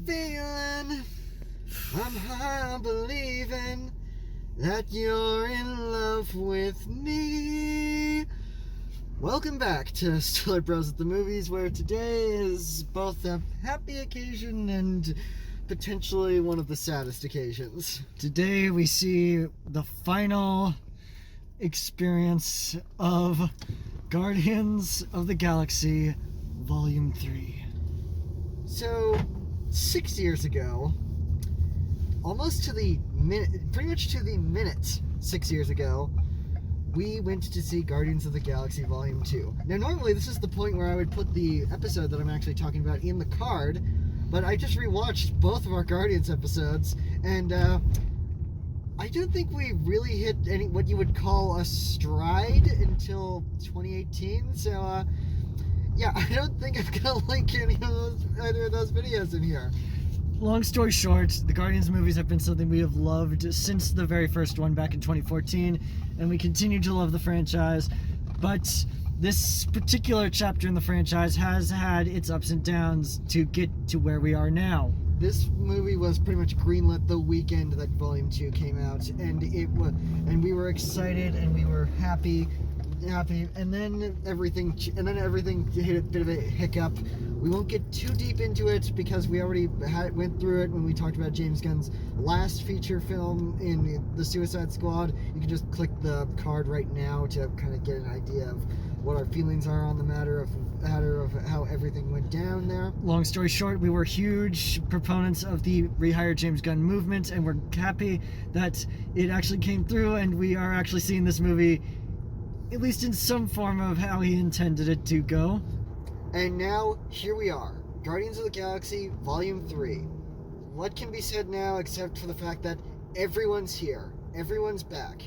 feeling, I'm high believing that you're in love with me. Welcome back to StillerBros at the Movies, where today is both a happy occasion and potentially one of the saddest occasions. Today we see the final experience of Guardians of the Galaxy Volume 3. So, 6 years ago, almost to the minute, pretty much to the minute 6 years ago, we went to see Guardians of the Galaxy Volume 2. Now, normally this is the point where I would put the episode that I'm actually talking about in the card, but I just rewatched both of our Guardians episodes, and I don't think we really hit any what you would call a stride until 2018, so yeah, I don't think I'm gonna link either of those videos in here. Long story short, the Guardians movies have been something we have loved since the very first one back in 2014, and we continue to love the franchise, but this particular chapter in the franchise has had its ups and downs to get to where we are now. This movie was pretty much greenlit the weekend that Volume 2 came out, and we were excited and we were happy, and then everything hit a bit of a hiccup. We won't get too deep into it because we already went through it when we talked about James Gunn's last feature film in The Suicide Squad. You can just click the card right now to kind of get an idea of what our feelings are on the matter of how everything went down there. Long story short, we were huge proponents of the Rehire James Gunn movement, and we're happy that it actually came through, and we are actually seeing this movie at least in some form of how he intended it to go. And now, here we are, Guardians of the Galaxy Volume 3. What can be said now except for the fact that everyone's here. Everyone's back.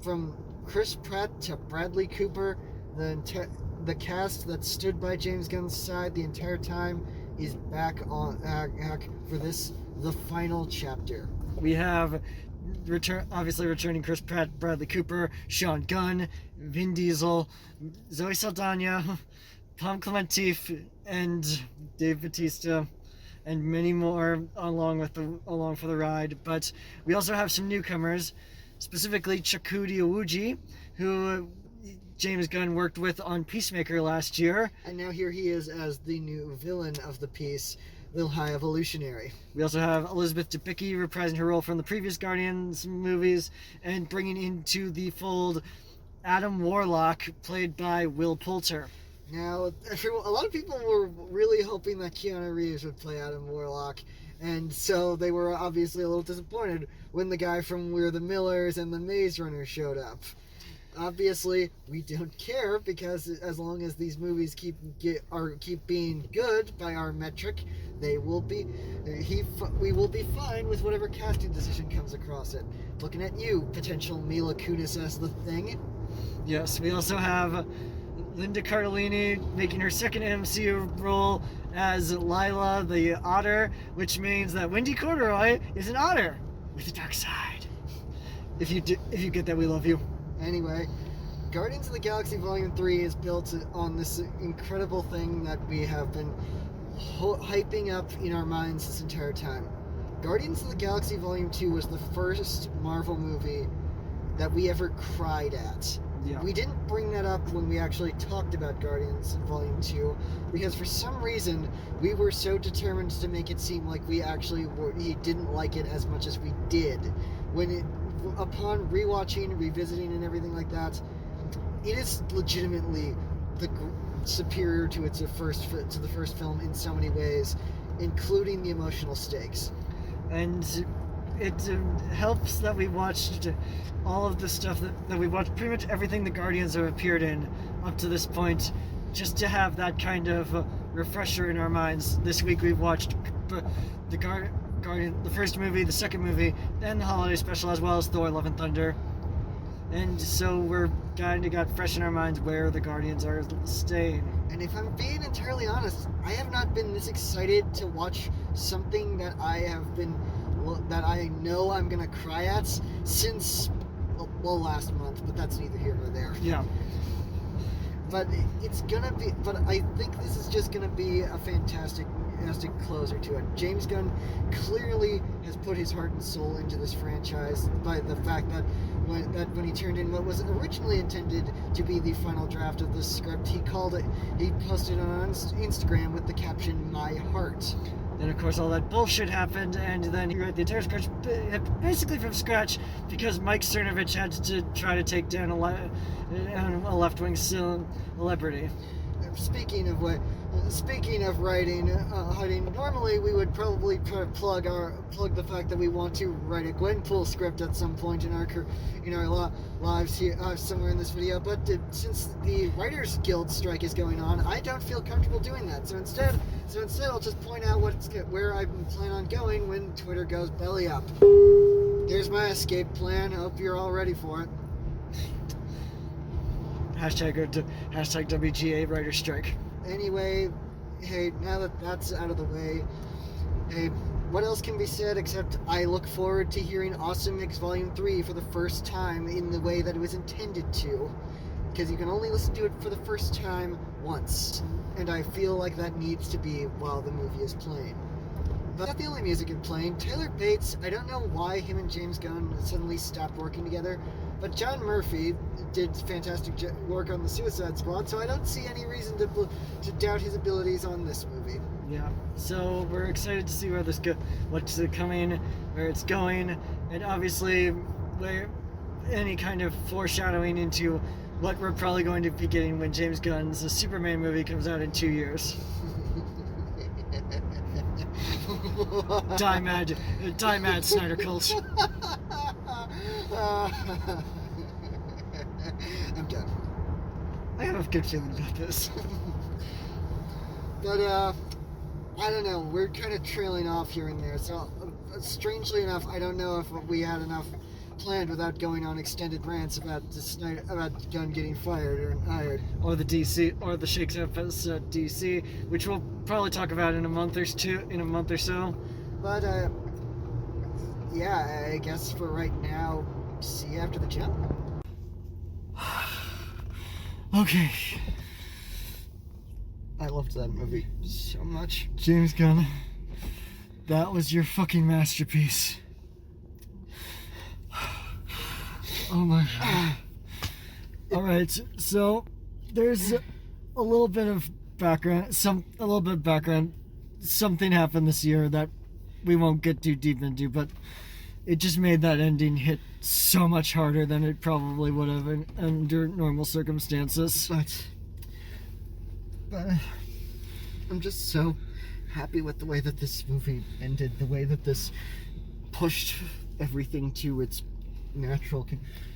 From Chris Pratt to Bradley Cooper, the cast that stood by James Gunn's side the entire time is back for this, the final chapter. We have obviously returning Chris Pratt, Bradley Cooper, Sean Gunn, Vin Diesel, Zoe Saldana, Tom Clemente, and Dave Bautista, and many more along for the ride. But we also have some newcomers, specifically Chakudi Awuji, who James Gunn worked with on Peacemaker last year. And now here he is as the new villain of the piece, the High Evolutionary. We also have Elizabeth Debicki reprising her role from the previous Guardians movies and bringing into the fold Adam Warlock, played by Will Poulter. Now, a lot of people were really hoping that Keanu Reeves would play Adam Warlock, and so they were obviously a little disappointed when the guy from We're the Millers and the Maze Runner showed up. Obviously, we don't care, because as long as these movies keep being good by our metric, we will be fine with whatever casting decision comes across it. Looking at you, potential Mila Kunis as the Thing. Yes, we also have Linda Cardellini making her second MCU role as Lila the Otter, which means that Wendy Corduroy is an otter with a dark side. If you get that, we love you. Anyway, Guardians of the Galaxy Volume 3 is built on this incredible thing that we have been hyping up in our minds this entire time. Guardians of the Galaxy Volume 2 was the first Marvel movie that we ever cried at. Yeah. We didn't bring that up when we actually talked about Guardians Volume 2, because for some reason we were so determined to make it seem like we didn't like it as much as we did. Upon rewatching, revisiting, and everything like that, it is legitimately superior to the first film in so many ways, including the emotional stakes. And it helps that we watched all of the stuff that we watched, pretty much everything the Guardians have appeared in up to this point, just to have that kind of refresher in our minds. This week we've watched the Guardian, the first movie, the second movie, and the holiday special, as well as Thor: Love and Thunder. And so we're kind of got fresh in our minds where the Guardians are staying. And if I'm being entirely honest, I have not been this excited to watch something that I know I'm gonna cry at since last month, but that's neither here nor there. Yeah. but it's gonna be. But I think this is just gonna be a fantastic closer to it. James Gunn clearly has put his heart and soul into this franchise by the fact that when he turned in what was originally intended to be the final draft of the script, he posted on Instagram with the caption "My Heart." Then, of course, all that bullshit happened, and then he wrote the entire script basically from scratch because Mike Cernovich had to try to take down a left-wing celebrity. Speaking of writing, normally we would probably plug the fact that we want to write a Gwenpool script at some point in our lives here somewhere in this video. But since the Writers Guild strike is going on, I don't feel comfortable doing that. So instead, I'll just point out where I plan on going when Twitter goes belly up. There's my escape plan. Hope you're all ready for it. Hashtag WGA writer strike. Anyway, hey, now that that's out of the way, hey, what else can be said except I look forward to hearing Awesome Mix Volume 3 for the first time in the way that it was intended to, because you can only listen to it for the first time once, and I feel like that needs to be while the movie is playing. But not the only music in playing. Taylor Bates, I don't know why him and James Gunn suddenly stopped working together, but John Murphy did fantastic work on the Suicide Squad, so I don't see any reason to doubt his abilities on this movie. Yeah, so we're excited to see where what's coming, where it's going, and obviously where any kind of foreshadowing into what we're probably going to be getting when James Gunn's Superman movie comes out in 2 years. Die mad, Snyder Cult. I'm done. I have a good feeling about this. But, I don't know. We're kind of trailing off here and there. So, strangely enough, I don't know if we had enough planned without going on extended rants about Gunn getting fired or hired. Or the DC, or the Shakes episode DC, which we'll probably talk about in a month or so. But, yeah, I guess for right now, see you after the jump. Okay. I loved that movie so much. James Gunn, that was your fucking masterpiece. Oh my god. Alright, so there's a little bit of background. Something happened this year that we won't get too deep into, but it just made that ending hit so much harder than it probably would have under normal circumstances. But I'm just so happy with the way that this movie ended, the way that this pushed everything to its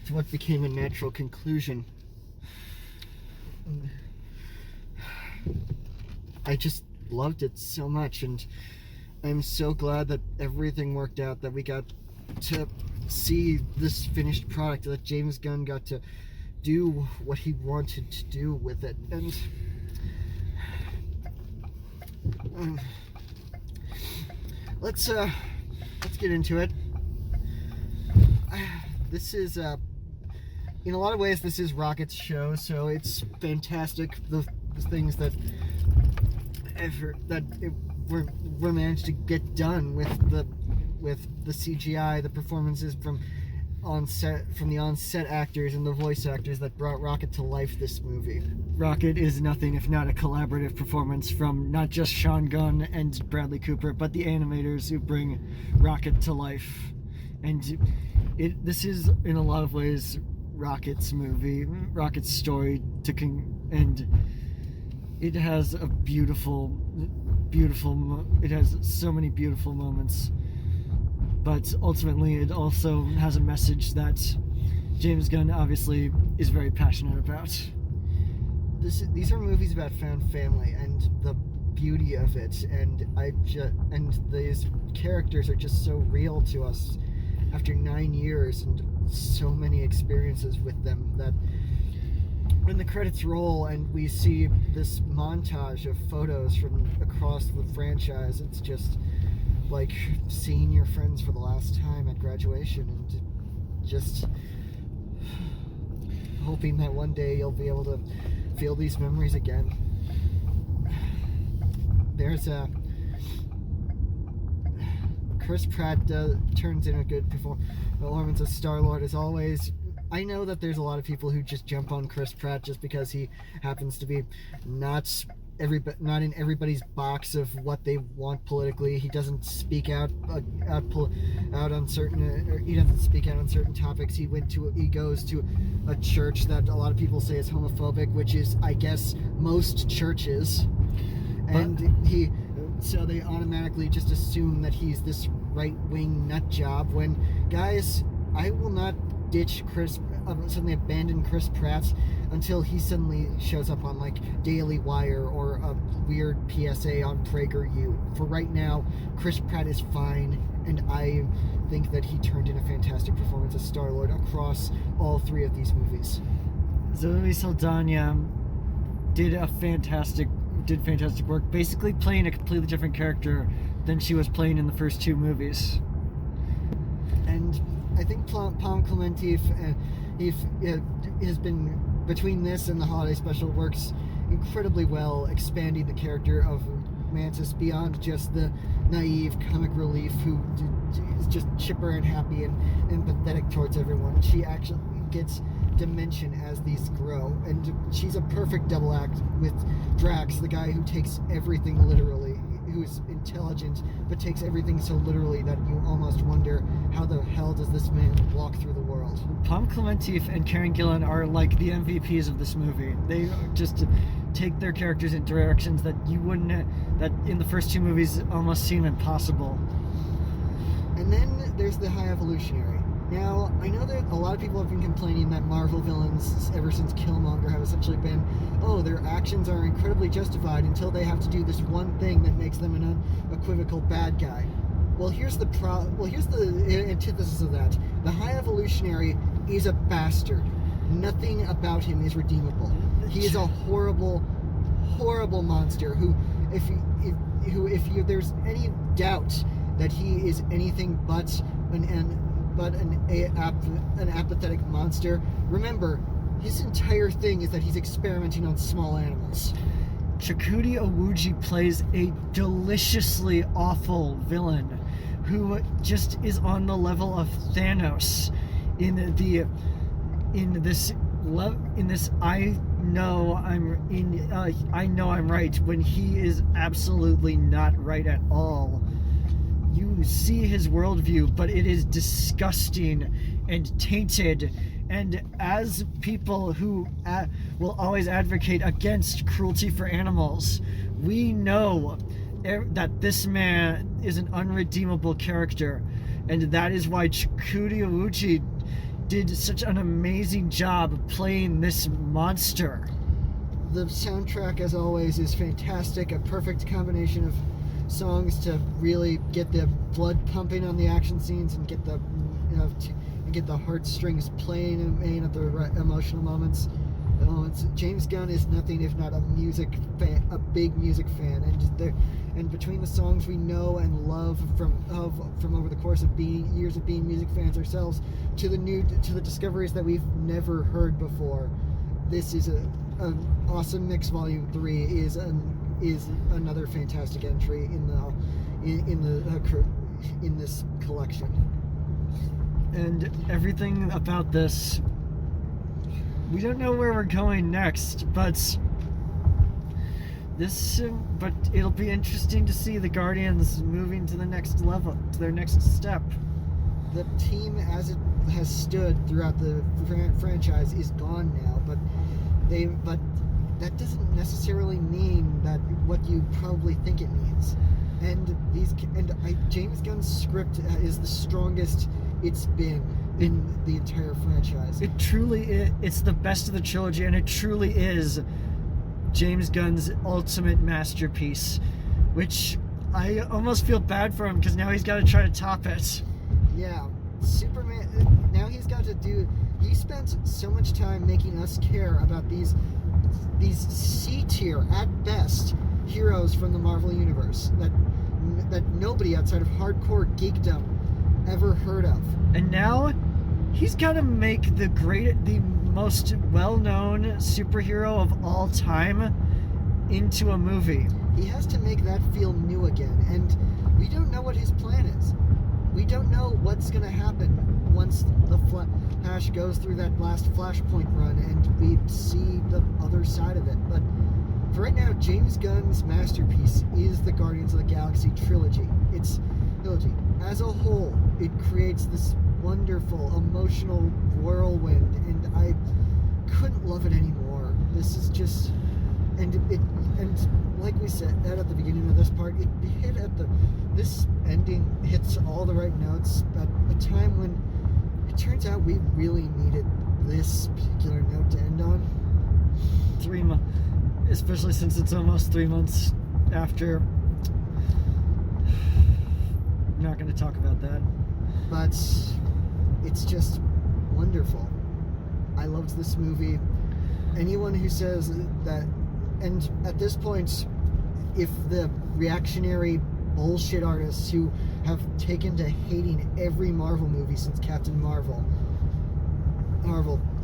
to what became a natural conclusion. I just loved it so much, and I'm so glad that everything worked out, that we got to see this finished product, that James Gunn got to do what he wanted to do with it. And let's get into it. This is in a lot of ways this is Rocket's show, so it's fantastic the things that were managed to get done with the CGI, the performances from the on-set actors and the voice actors that brought Rocket to life this movie. Rocket is nothing if not a collaborative performance from not just Sean Gunn and Bradley Cooper, but the animators who bring Rocket to life. And this is, in a lot of ways, Rocket's movie, Rocket's story, and it has a it has so many beautiful moments, but ultimately it also has a message that James Gunn obviously is very passionate about. These are movies about found family and the beauty of it, and these characters are just so real to us after 9 years and so many experiences with them, that when the credits roll and we see this montage of photos from across the franchise, it's just like seeing your friends for the last time at graduation, and just hoping that one day you'll be able to feel these memories again. There's a Chris Pratt turns in a good performance as Star-Lord as always. I know that there's a lot of people who just jump on Chris Pratt just because he happens to be not in everybody's box of what they want politically. He doesn't speak out on certain he doesn't speak out on certain topics. He goes to a church that a lot of people say is homophobic, which is, I guess, most churches. And so they automatically just assume that he's this right-wing nut job, when, guys, I will not suddenly abandon Chris Pratt until he suddenly shows up on like Daily Wire or a weird PSA on PragerU. For right now, Chris Pratt is fine, and I think that he turned in a fantastic performance as Star-Lord across all three of these movies. Zoe Saldana did fantastic work, basically playing a completely different character than she was playing in the first two movies. And I think Palm Clemente has been, between this and the holiday special, works incredibly well expanding the character of Mantis beyond just the naive comic relief who is just chipper and happy and empathetic towards everyone. She actually gets dimension as these grow, and she's a perfect double act with Drax, the guy who takes everything literally, who's intelligent but takes everything so literally that you almost wonder, how the hell does this man walk through the world? Palm Clemente and Karen Gillan are like the MVPs of this movie. They just take their characters in directions that that in the first two movies almost seem impossible. And then there's the High Evolutionary. Now, I know that a lot of people have been complaining that Marvel villains, ever since Killmonger, have essentially been, their actions are incredibly justified until they have to do this one thing that makes them an unequivocal bad guy. Well, here's the antithesis of that. The High Evolutionary is a bastard. Nothing about him is redeemable. He is a horrible, horrible monster who, if there's any doubt that he is anything but an apathetic monster, remember, his entire thing is that he's experimenting on small animals. Chakotay Owuji plays a deliciously awful villain who just is on the level of Thanos in this I know I'm right, when he is absolutely not right at all. You see his worldview, but it is disgusting and tainted. And as people who will always advocate against cruelty for animals, we know that this man is an unredeemable character. And that is why Chakotay Owuji did such an amazing job playing this monster. The soundtrack, as always, is fantastic. A perfect combination of songs to really get the blood pumping on the action scenes and get the heartstrings playing at the right emotional moments. James Gunn is nothing if not a big music fan, and between the songs we know and love from over the course of years of being music fans ourselves to the discoveries that we've never heard before, this is an awesome mix. Volume 3 is another fantastic entry in this collection. And everything about this, we don't know where we're going next, but it'll be interesting to see the Guardians moving to the next level, to their next step. The team, as it has stood throughout the franchise, is gone now, but that doesn't necessarily mean that what you probably think it means. James Gunn's script is the strongest it's been in the entire franchise. It truly is. It's the best of the trilogy, and it truly is James Gunn's ultimate masterpiece, which I almost feel bad for him because now he's got to try to top it. Yeah, Superman. Now he's got to do. He spent so much time making us care about these C-tier at best heroes from the Marvel universe that nobody outside of hardcore geekdom ever heard of. And now he's got to make the most well-known superhero of all time into a movie. He has to make that feel new again, and we don't know what his plan is. We don't know what's going to happen once the Flash goes through that last Flashpoint run and we see the other side of it. But for right now, James Gunn's masterpiece is the Guardians of the Galaxy trilogy. It's trilogy. As a whole, it creates this wonderful, emotional whirlwind, and I couldn't love it anymore. This is just... And like we said at the beginning of this part, this ending hits all the right notes at a time when it turns out we really needed this particular note to end on. 3 months, especially since it's almost 3 months after. I'm not going to talk about that. But it's just wonderful. I loved this movie. Anyone who says that, and at this point, if the reactionary bullshit artists who have taken to hating every Marvel movie since Captain Marvel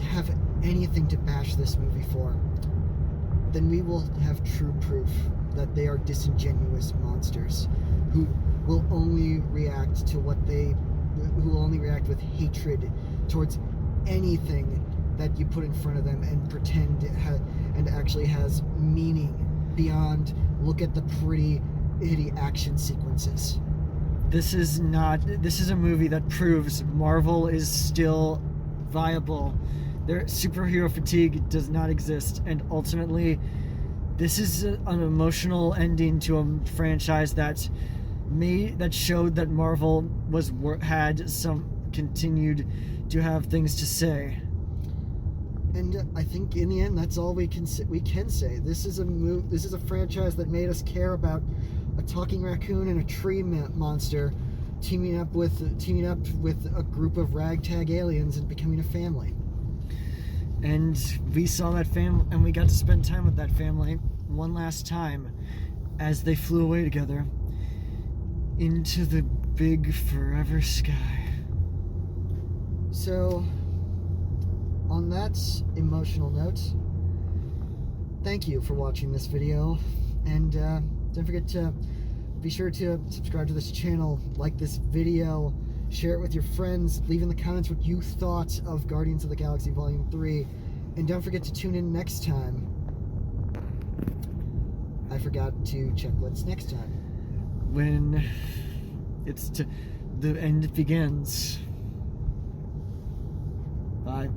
have anything to bash this movie for, then we will have true proof that they are disingenuous monsters who will only react with hatred towards anything that you put in front of them and pretend and actually has meaning beyond look at the pretty action sequences. This is a movie that proves Marvel is still viable. Their superhero fatigue does not exist, and ultimately this is an emotional ending to a franchise that showed that Marvel continued to have things to say. And I think in the end, that's all we can say. This is a franchise that made us care about a talking raccoon and a tree monster teaming up with a group of ragtag aliens and becoming a family. And we saw that family, and we got to spend time with that family one last time as they flew away together into the big forever sky. So, on that emotional note, thank you for watching this video, and don't forget to be sure to subscribe to this channel, like this video, share it with your friends, leave in the comments what you thought of Guardians of the Galaxy Volume 3, and don't forget to tune in next time. I forgot to check what's next time. When the end begins. Bye.